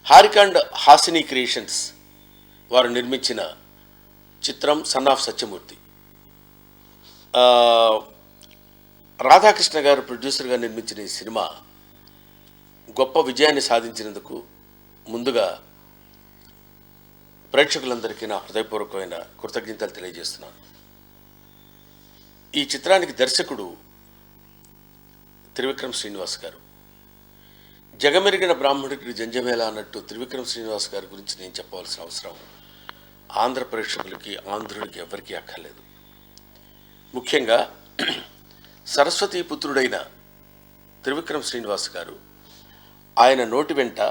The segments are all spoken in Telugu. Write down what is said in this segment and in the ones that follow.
హారిక అండ్ హాసిని క్రియేషన్స్ వారు నిర్మించిన చిత్రం సన్ ఆఫ్ సత్యమూర్తి. రాధాకృష్ణ గారు ప్రొడ్యూసర్గా నిర్మించిన ఈ సినిమా గొప్ప విజయాన్ని సాధించినందుకు ముందుగా ప్రేక్షకులందరికీ నా హృదయపూర్వకమైన కృతజ్ఞతలు తెలియజేస్తున్నాను. ఈ చిత్రానికి దర్శకుడు త్రివిక్రమ్ శ్రీనివాస్ గారు. జగమెరిగిన బ్రాహ్మణుడికి జంజమేళ అన్నట్టు త్రివిక్రమ్ శ్రీనివాస్ గారి గురించి నేను చెప్పవలసిన అవసరం ఆంధ్ర ప్రేక్షకులకి, ఆంధ్రుడికి ఎవరికీ అక్కర్లేదు. ముఖ్యంగా సరస్వతీ పుత్రుడైన త్రివిక్రమ్ శ్రీనివాస్ గారు, ఆయన నోటి వెంట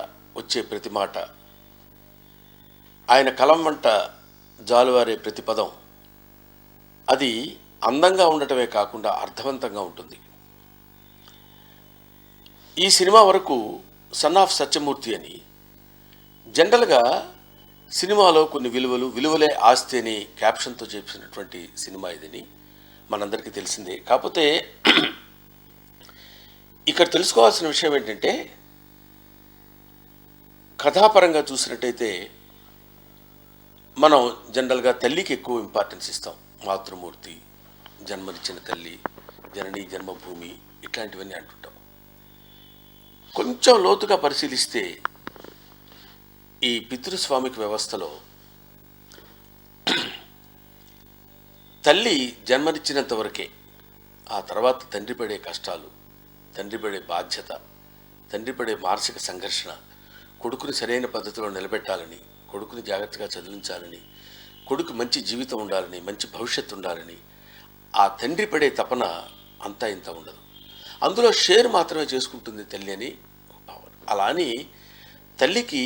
వచ్చే ప్రతి మాట, ఆయన కలం వెంట జాలువారే ప్రతి పదం అది అందంగా ఉండటమే కాకుండా అర్థవంతంగా ఉంటుంది. ఈ సినిమా వరకు సన్ ఆఫ్ సత్యమూర్తి అని జనరల్గా సినిమాలో కొన్ని విలువలే ఆస్తి అని క్యాప్షన్తో చేసినటువంటి సినిమా ఇదని మనందరికీ తెలిసిందే. కాకపోతే ఇక్కడ తెలుసుకోవాల్సిన విషయం ఏంటంటే, కథాపరంగా చూసినట్టయితే మనం జనరల్గా తల్లికి ఎక్కువ ఇంపార్టెన్స్ ఇస్తాం. మాతృమూర్తి, జన్మనిచ్చిన తల్లి, జననీ జన్మభూమి, ఇట్లాంటివన్నీ అంటుంటాం. కొంచెం లోతుగా పరిశీలిస్తే ఈ పితృస్వామిక వ్యవస్థలో తల్లి జన్మనిచ్చినంత వరకే, ఆ తర్వాత తండ్రి పడే కష్టాలు, తండ్రి పడే బాధ్యత, తండ్రి పడే మానసిక సంఘర్షణ, కొడుకుని సరైన పద్ధతిలో నిలబెట్టాలని, కొడుకుని జాగ్రత్తగా చదివించాలని, కొడుకు మంచి జీవితం ఉండాలని, మంచి భవిష్యత్తు ఉండాలని ఆ తండ్రి పడే తపన అంతా ఇంత ఉండదు. అందులో షేర్ మాత్రమే చేసుకుంటుంది తల్లి అని భావన. అలా అని తల్లికి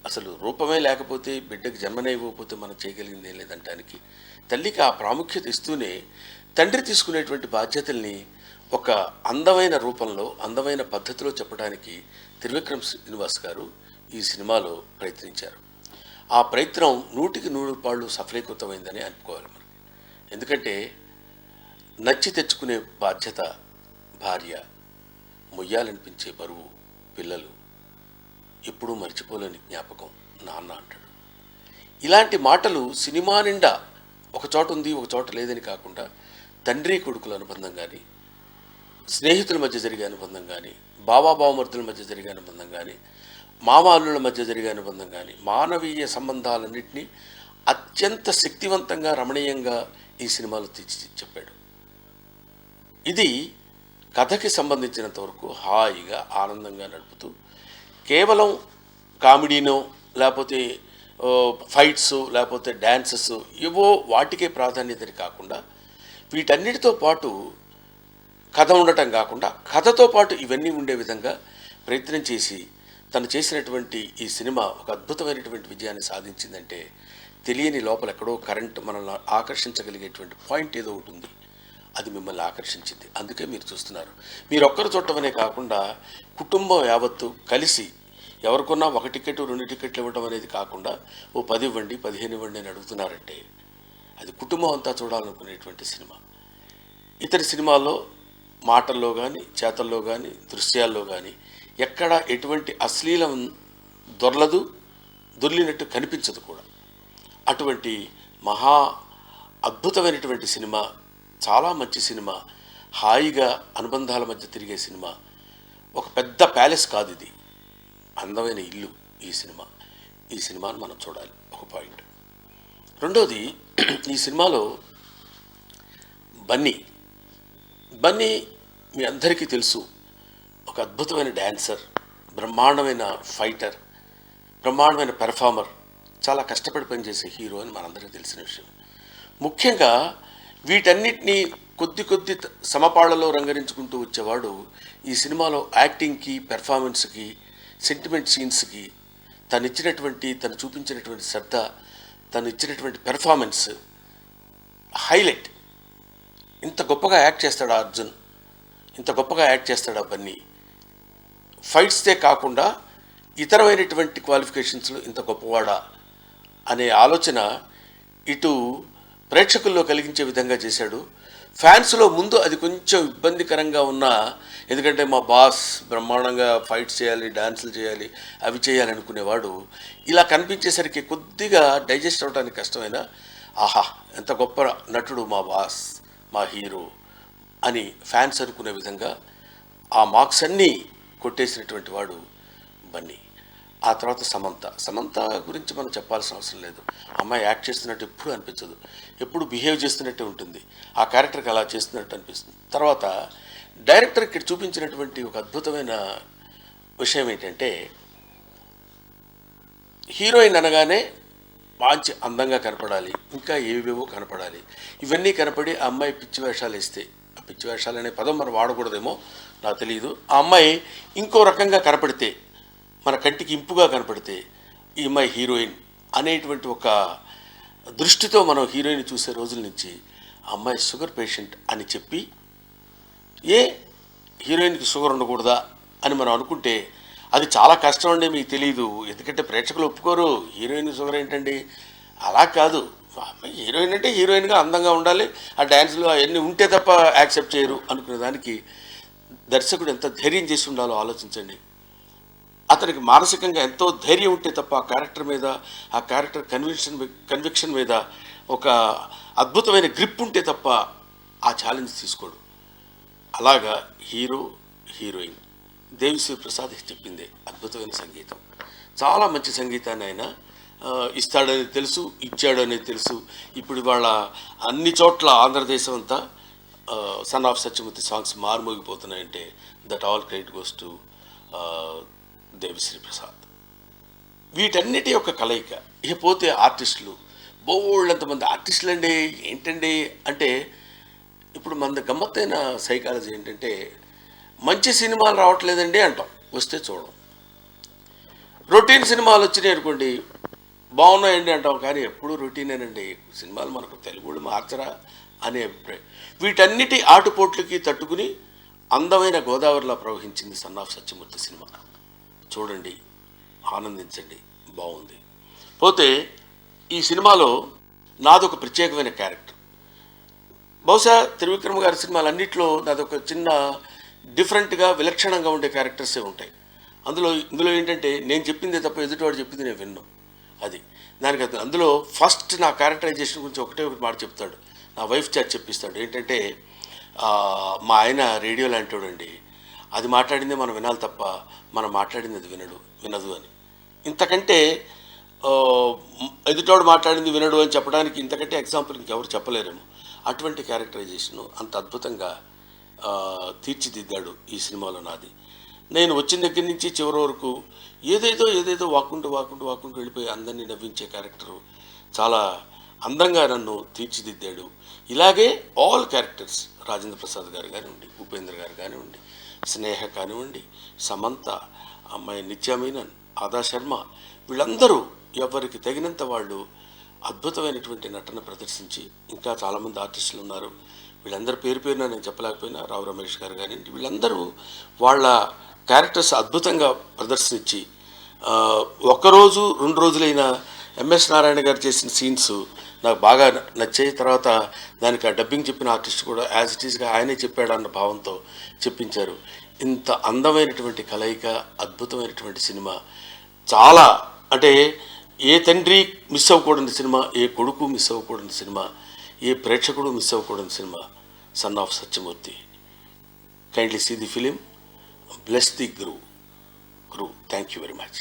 అసలు రూపమే లేకపోతే, బిడ్డకి జన్మనివ్వకపోతే మనం చేయగలిగింది ఏం లేదంటానికి తల్లికి ఆ ప్రాముఖ్యత ఇస్తూనే తండ్రి తీసుకునేటువంటి బాధ్యతల్ని ఒక అందమైన రూపంలో, అందమైన పద్ధతిలో చెప్పడానికి త్రివిక్రమ్ శ్రీనివాస్ గారు ఈ సినిమాలో ప్రయత్నించారు. ఆ ప్రయత్నం 100% సఫలీకృతమైందని అనుకోవాలి మనకి. ఎందుకంటే నచ్చి తెచ్చుకునే బాధ్యత భార్య, మొయ్యాలనిపించే బరువు పిల్లలు, ఎప్పుడూ మర్చిపోలేని జ్ఞాపకం నాన్న అంటాడు. ఇలాంటి మాటలు సినిమా నిండా ఒక చోట ఉంది, ఒక చోట లేదని కాకుండా తండ్రి కొడుకుల అనుబంధం కానీ, స్నేహితుల మధ్య జరిగే అనుబంధం కానీ, బావమరుదుల మధ్య జరిగే అనుబంధం కానీ, మామాలుల మధ్య జరిగే అనుబంధం కానీ, మానవీయ సంబంధాలన్నింటినీ అత్యంత శక్తివంతంగా, రమణీయంగా ఈ సినిమాలో తీర్చి చెప్పాడు. ఇది కథకి సంబంధించినంత వరకు హాయిగా, ఆనందంగా నడుపుతూ కేవలం కామెడీనో, లేకపోతే ఫైట్స్, లేకపోతే డ్యాన్సెస్ ఏవో వాటికే ప్రాధాన్యతని కాకుండా, వీటన్నిటితో పాటు కథ ఉండటం కాకుండా, కథతో పాటు ఇవన్నీ ఉండే విధంగా ప్రయత్నం చేసి తను చేసినటువంటి ఈ సినిమా ఒక అద్భుతమైనటువంటి విజయాన్ని సాధించిందంటే, తెలియని లోపల ఎక్కడో కరెంట్ మనల్ని ఆకర్షించగలిగేటువంటి పాయింట్ ఏదో ఉంటుంది, అది మిమ్మల్ని ఆకర్షించింది. అందుకే మీరు చూస్తున్నారు. మీరు ఒక్కరు చూడటమనే కాకుండా కుటుంబం యావత్తు కలిసి ఎవరికొన్నా 1 టికెట్ 2 టికెట్లు ఇవ్వడం అనేది కాకుండా ఓ 10 ఇవ్వండి, 15 ఇవ్వండి అని అడుగుతున్నారంటే అది కుటుంబం అంతా చూడాలనుకునేటువంటి సినిమా. ఇతర సినిమాల్లో మాటల్లో కానీ, చేతల్లో కానీ, దృశ్యాల్లో కానీ ఎక్కడ ఎటువంటి అశ్లీలం దొర్లినట్టు కనిపించదు కూడా. అటువంటి మహా అద్భుతమైనటువంటి సినిమా, చాలా మంచి సినిమా, హాయిగా అనుబంధాల మధ్య తిరిగే సినిమా. ఒక పెద్ద ప్యాలెస్ కాదు ఇది, అందమైన ఇల్లు ఈ సినిమా. ఈ సినిమాను మనం చూడాలి, ఒక పాయింట్. రెండోది, ఈ సినిమాలో బన్నీ మీ అందరికీ తెలుసు, ఒక అద్భుతమైన డ్యాన్సర్, బ్రహ్మాండమైన ఫైటర్, బ్రహ్మాండమైన పెర్ఫార్మర్, చాలా కష్టపడి పనిచేసే హీరో అని మనందరికీ తెలిసిన విషయం. ముఖ్యంగా వీటన్నిటినీ కొద్ది సమపాళ్లలో రంగరించుకుంటూ వచ్చేవాడు. ఈ సినిమాలో యాక్టింగ్కి, పెర్ఫార్మెన్స్కి, సెంటిమెంట్ సీన్స్కి తను చూపించినటువంటి శ్రద్ధ, తను ఇచ్చినటువంటి పెర్ఫార్మెన్స్ హైలైట్. ఇంత గొప్పగా యాక్ట్ చేస్తాడా అర్జున్, ఇంత గొప్పగా యాక్ట్ చేస్తాడా బన్నీ. ఫైట్స్తే కాకుండా ఇతరమైనటువంటి క్వాలిఫికేషన్స్లో ఇంత గొప్పవాడా అనే ఆలోచన ఇటు ప్రేక్షకుల్లో కలిగించే విధంగా చేశాడు. ఫ్యాన్స్లో ముందు అది కొంచెం ఇబ్బందికరంగా ఉన్నా, ఎందుకంటే మా బాస్ బ్రహ్మాండంగా ఫైట్స్ చేయాలి, డాన్సులు చేయాలి, అవి చేయాలి అనుకునేవాడు ఇలా కనిపించేసరికి కొద్దిగా డైజెస్ట్ అవడానికి కష్టమైనా, ఆహా ఎంత గొప్ప నటుడు మా బాస్, మా హీరో అని ఫ్యాన్స్ అనుకునే విధంగా ఆ మార్క్స్ అన్నీ కొట్టేసినటువంటి వాడు బన్నీ. ఆ తర్వాత సమంత గురించి మనం చెప్పాల్సిన అవసరం లేదు. అమ్మాయి యాక్ట్ చేస్తున్నట్టు ఎప్పుడు అనిపించదు, ఎప్పుడు బిహేవ్ చేస్తున్నట్టే ఉంటుంది, ఆ క్యారెక్టర్కి అలా చేస్తున్నట్టు అనిపిస్తుంది. తర్వాత డైరెక్టర్ ఇక్కడ చూపించినటువంటి ఒక అద్భుతమైన విషయం ఏంటంటే, హీరోయిన్ అనగానే మంచి అందంగా కనపడాలి, ఇంకా ఏవేవో కనపడాలి, ఇవన్నీ కనపడి ఆ అమ్మాయి పిచ్చి వేషాలు వేస్తే, ఆ పిచ్చి వేషాలు అనే పదం మనం వాడకూడదేమో నాకు తెలియదు, ఆ అమ్మాయి ఇంకో రకంగా కనపడితే, మన కంటికి ఇంపుగా కనపడితే ఈ అమ్మాయి హీరోయిన్ అనేటువంటి ఒక దృష్టితో మనం హీరోయిన్ చూసే రోజుల నుంచి ఆ అమ్మాయి షుగర్ పేషెంట్ అని చెప్పి, ఏ హీరోయిన్కి షుగర్ ఉండకూడదా అని మనం అనుకుంటే అది చాలా కష్టం అండి, మీకు తెలియదు, ఎందుకంటే ప్రేక్షకులు ఒప్పుకోరు. హీరోయిన్ షుగర్ ఏంటండి, అలా కాదు, హీరోయిన్ అంటే హీరోయిన్గా అందంగా ఉండాలి, ఆ డ్యాన్స్లు అవన్నీ ఉంటే తప్ప యాక్సెప్ట్ చేయరు అనుకునే దానికి దర్శకుడు ఎంత ధైర్యం చేసి ఉండాలో ఆలోచించండి. అతనికి మానసికంగా ఎంతో ధైర్యం ఉంటే తప్ప ఆ క్యారెక్టర్ మీద, ఆ క్యారెక్టర్ కన్విక్షన్ మీద ఒక అద్భుతమైన గ్రిప్ ఉంటే తప్ప ఆ ఛాలెంజ్ తీసుకోడు. అలాగా హీరో హీరోయిన్ దేవిశ్రీ ప్రసాద్ చెప్పిందే అద్భుతమైన సంగీతం, చాలా మంచి సంగీతాన్ని ఆయన ఇస్తాడని తెలుసు, ఇచ్చాడు అనేది తెలుసు. ఇప్పుడు వాళ్ళ అన్ని చోట్ల ఆంధ్రదేశం అంతా sun of Satyamurthy songs మారుమోగిపోతున్నాయంటే that all credit goes to Devi Sri Prasad. వీటన్నిటి యొక్క కలయిక. ఇకపోతే ఆర్టిస్టులు, బోళ్ళంతమంది ఆర్టిస్టులు అండి. ఏంటండి అంటే, ఇప్పుడు మన గమ్మత్తైన సైకాలజీ ఏంటంటే, మంచి సినిమాలు రావట్లేదండి అంటాం, వస్తే చూడం. రొటీన్ సినిమాలు వచ్చినాయి అనుకోండి, బాగున్నాయండి అంటాం, కానీ ఎప్పుడు రొటీనేనండి, సినిమాలు మనకు తెలుగు మార్చరా అనే అభిప్రాయం. వీటన్నిటి ఆటుపోట్లకి తట్టుకుని అందమైన గోదావరిలా ప్రవహించింది సన్ ఆఫ్ సత్యమూర్తి సినిమా. చూడండి, ఆనందించండి, బాగుంది. పోతే ఈ సినిమాలో నాదొక ప్రత్యేకమైన క్యారెక్టర్. బహుశా త్రివిక్రమ్ గారి సినిమాలన్నింటిలో నాదొక చిన్న డిఫరెంట్గా విలక్షణంగా ఉండే క్యారెక్టర్సే ఉంటాయి. ఇందులో ఏంటంటే, నేను చెప్పిందే తప్ప ఎదుటివాడు చెప్పింది నేను విన్నాను. అది దానికి అందులో ఫస్ట్ నా క్యారెక్టరైజేషన్ గురించి ఒకటే మాట చెప్తాడు, నా వైఫ్ చేత చెప్పిస్తాడు. ఏంటంటే, మా ఆయన రేడియో లాంటివాడండి, అది మాట్లాడిందే మనం వినాలి తప్ప మనం మాట్లాడింది అది వినదు అని. ఇంతకంటే ఎదుటోడు మాట్లాడింది వినడు అని చెప్పడానికి ఇంతకంటే ఎగ్జాంపుల్ ఇంకెవరు చెప్పలేరేమో. అటువంటి క్యారెక్టరైజేషను అంత అద్భుతంగా తీర్చిదిద్దాడు ఈ సినిమాలో నాది. నేను వచ్చిన దగ్గర నుంచి చివరి వరకు ఏదేదో వాక్కుంటూ వెళ్ళిపోయి అందరినీ నవ్వించే క్యారెక్టరు చాలా అందంగా నన్ను తీర్చిదిద్దాడు. ఇలాగే ఆల్ క్యారెక్టర్స్, రాజేంద్ర ప్రసాద్ గారు కానివ్వండి, ఉపేంద్ర గారు కానివ్వండి, స్నేహ కానివ్వండి, సమంత, అమ్మాయి నిత్యా మీనన్, ఆదా శర్మ, వీళ్ళందరూ ఎవరికి తగినంత వాళ్ళు అద్భుతమైనటువంటి నటన ప్రదర్శించి, ఇంకా చాలామంది ఆర్టిస్టులు ఉన్నారు, వీళ్ళందరూ పేరున నేను చెప్పలేకపోయినా, రావు రమేష్ గారు కానివ్వండి, వీళ్ళందరూ వాళ్ళ క్యారెక్టర్స్ అద్భుతంగా ప్రదర్శించి, ఒక్కరోజు 2 రోజులైనా ఎంఎస్ నారాయణ గారు చేసిన సీన్స్ నాకు బాగా నచ్చాయి. తర్వాత దానికి ఆ డబ్బింగ్ చెప్పిన ఆర్టిస్ట్ కూడా యాజ్ ఇట్ ఈస్గా ఆయనే చెప్పాడన్న భావంతో చెప్పించారు. ఇంత అందమైనటువంటి కలయిక, అద్భుతమైనటువంటి సినిమా, చాలా అంటే ఏ తండ్రి మిస్ అవ్వకూడని సినిమా, ఏ కొడుకు మిస్ అవ్వకూడని సినిమా, ఏ ప్రేక్షకుడు మిస్ అవ్వకూడని సినిమా son of Satyamurthy. Kindly see the film, bless the crew. Thank you very much.